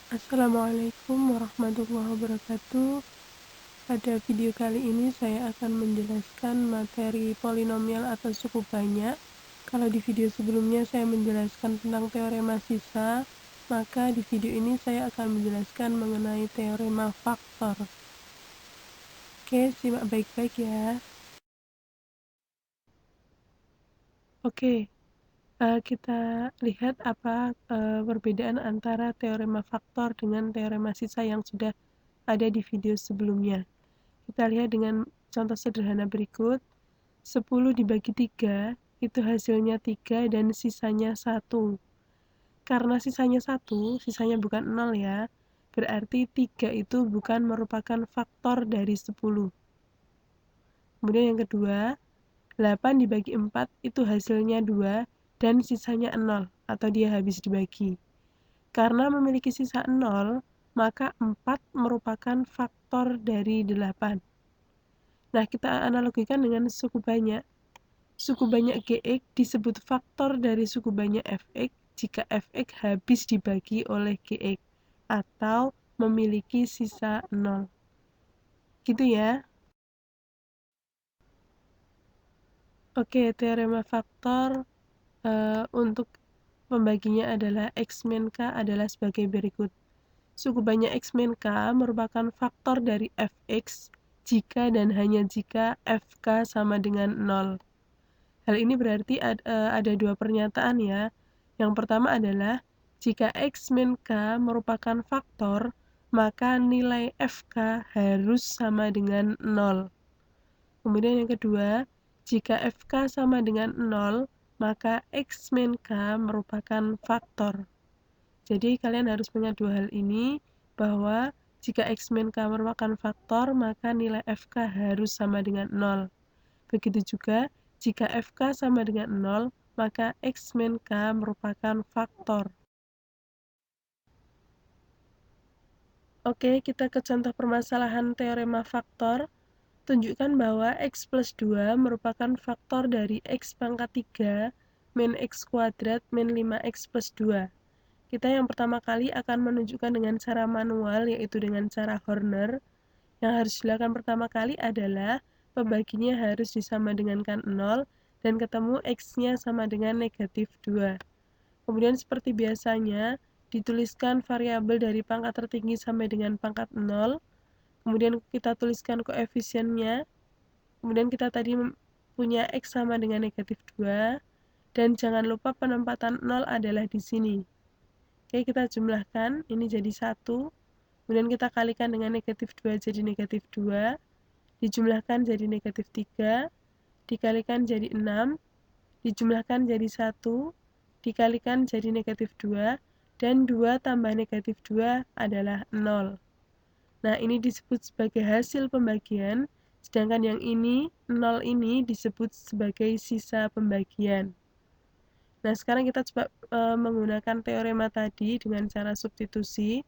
Assalamualaikum warahmatullahi wabarakatuh. Pada video kali ini saya akan menjelaskan materi polinomial atau suku banyak. Kalau di video sebelumnya saya menjelaskan tentang teorema sisa, maka di video ini saya akan menjelaskan mengenai teorema faktor. Oke, simak baik-baik ya. Oke, kita lihat apa perbedaan antara teorema faktor dengan teorema sisa yang sudah ada di video sebelumnya. Kita lihat dengan contoh sederhana berikut. 10 dibagi 3 itu hasilnya 3 dan sisanya 1. Karena sisanya 1, sisanya bukan 0 ya. Berarti 3 itu bukan merupakan faktor dari 10. Kemudian yang kedua, 8 dibagi 4 itu hasilnya 2 dan sisanya 0 atau dia habis dibagi. Karena memiliki sisa 0, maka 4 merupakan faktor dari 8. Nah, kita analogikan dengan suku banyak. Suku banyak Gx disebut faktor dari suku banyak Fx jika Fx habis dibagi oleh Gx atau memiliki sisa 0. Gitu ya. Oke, teorema faktor untuk pembaginya adalah X min K adalah sebagai berikut. Suku banyak X min K merupakan faktor dari Fx jika dan hanya jika Fk sama dengan 0. Hal ini berarti ada dua pernyataan ya. Yang pertama adalah jika X min K merupakan faktor, maka nilai Fk harus sama dengan 0. Kemudian yang kedua, jika Fk sama dengan 0, maka X min K merupakan faktor. Jadi kalian harus mengingat dua hal ini, bahwa jika X min K merupakan faktor, maka nilai Fk harus sama dengan 0. Begitu juga, jika Fk sama dengan 0, maka X min K merupakan faktor. Oke, kita ke contoh permasalahan teorema faktor. Tunjukkan bahwa X plus 2 merupakan faktor dari X pangkat 3 min X kuadrat min 5X plus 2. Kita yang pertama kali akan menunjukkan dengan cara manual, yaitu dengan cara Horner. Yang harus dilakukan pertama kali adalah pembaginya harus disama dengankan 0 dan ketemu X-nya sama dengan negatif 2. Kemudian seperti biasanya, dituliskan variabel dari pangkat tertinggi sampai dengan pangkat 0. Kemudian kita tuliskan koefisiennya. Kemudian kita tadi punya X sama dengan negatif 2. Dan jangan lupa penempatan 0 adalah di sini. Oke, kita jumlahkan. Ini jadi 1. Kemudian kita kalikan dengan negatif 2 jadi negatif 2. Dijumlahkan jadi negatif 3. Dikalikan jadi 6. Dijumlahkan jadi 1. Dikalikan jadi negatif 2. Dan 2 tambah negatif 2 adalah 0. Nah, ini disebut sebagai hasil pembagian, sedangkan yang ini, 0 ini disebut sebagai sisa pembagian. Nah, sekarang kita coba menggunakan teorema tadi dengan cara substitusi.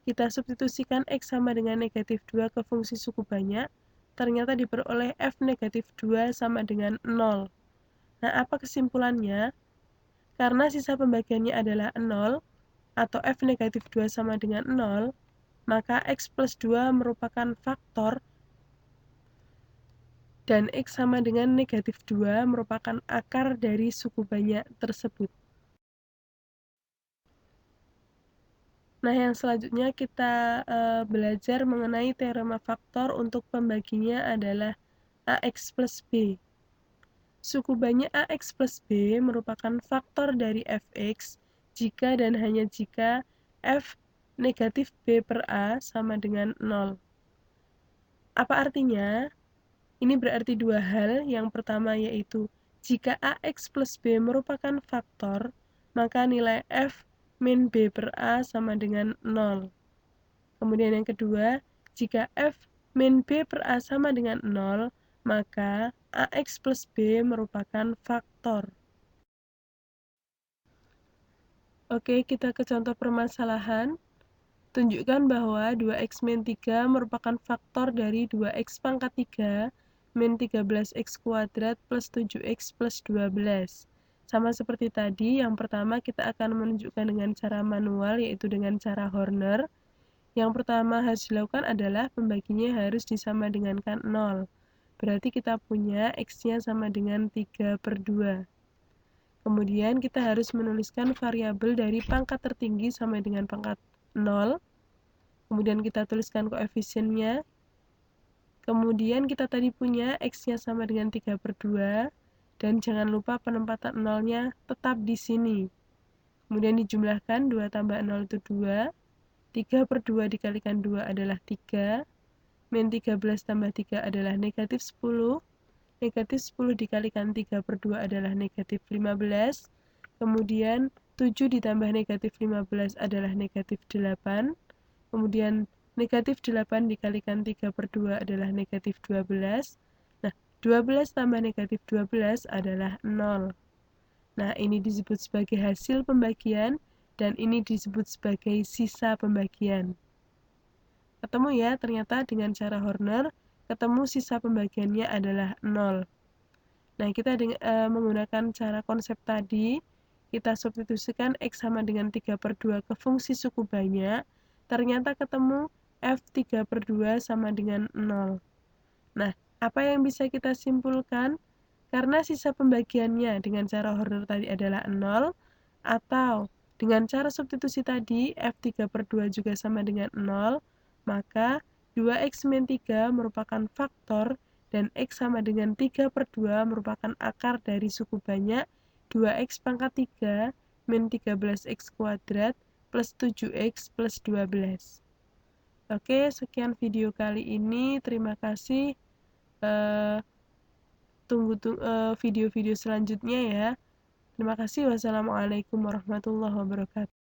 Kita substitusikan X sama dengan negatif 2 ke fungsi suku banyak, ternyata diperoleh F negatif 2 sama dengan 0. Nah, apa kesimpulannya? Karena sisa pembagiannya adalah 0, atau F negatif 2 sama dengan 0, maka X plus 2 merupakan faktor dan X sama dengan negatif 2 merupakan akar dari suku banyak tersebut. Nah, yang selanjutnya kita belajar mengenai teorema faktor untuk pembaginya adalah AX plus B. Suku banyak AX plus B merupakan faktor dari Fx jika dan hanya jika F negatif B per A sama dengan 0. Apa artinya? Ini berarti dua hal. Yang pertama yaitu jika AX plus B merupakan faktor, maka nilai F min B per A sama dengan 0. Kemudian yang kedua, jika F min B per A sama dengan 0, maka AX plus B merupakan faktor. Oke, kita ke contoh permasalahan. Tunjukkan bahwa 2x min 3 merupakan faktor dari 2x pangkat 3 min 13x kuadrat plus 7x plus 12. Sama seperti tadi, yang pertama kita akan menunjukkan dengan cara manual, yaitu dengan cara Horner. Yang pertama harus dilakukan adalah pembaginya harus disama dengankan 0. Berarti kita punya X-nya sama dengan 3/2. Kemudian kita harus menuliskan variabel dari pangkat tertinggi sampai dengan pangkat 0. Kemudian kita tuliskan koefisiennya. Kemudian kita tadi punya X-nya sama dengan 3/2. Dan jangan lupa penempatan 0-nya tetap di sini. Kemudian dijumlahkan 2 tambah 0 itu 2. 3/2 dikalikan 2 adalah 3. Min 13 tambah 3 adalah negatif 10. Negatif 10 dikalikan 3/2 adalah negatif 15. Kemudian 7 ditambah negatif 15 adalah negatif 8. Kemudian negatif 8 dikalikan 3/2 adalah negatif 12. Nah, 12 tambah negatif 12 adalah 0. Nah, ini disebut sebagai hasil pembagian dan ini disebut sebagai sisa pembagian. Ketemu ya, ternyata dengan cara Horner, ketemu sisa pembagiannya adalah 0. Nah, kita menggunakan cara konsep tadi, kita substitusikan X sama dengan 3/2 ke fungsi suku banyak, ternyata ketemu F3/2 sama dengan 0. Nah, apa yang bisa kita simpulkan? Karena sisa pembagiannya dengan cara Horner tadi adalah 0, atau dengan cara substitusi tadi, F3/2 juga sama dengan 0, maka 2X min 3 merupakan faktor dan X sama dengan 3/2 merupakan akar dari suku banyak 2X pangkat 3 min 13X kuadrat plus 7X plus 12. Oke, sekian video kali ini. Terima kasih. Tunggu video-video selanjutnya ya. Terima kasih. Wassalamualaikum warahmatullahi wabarakatuh.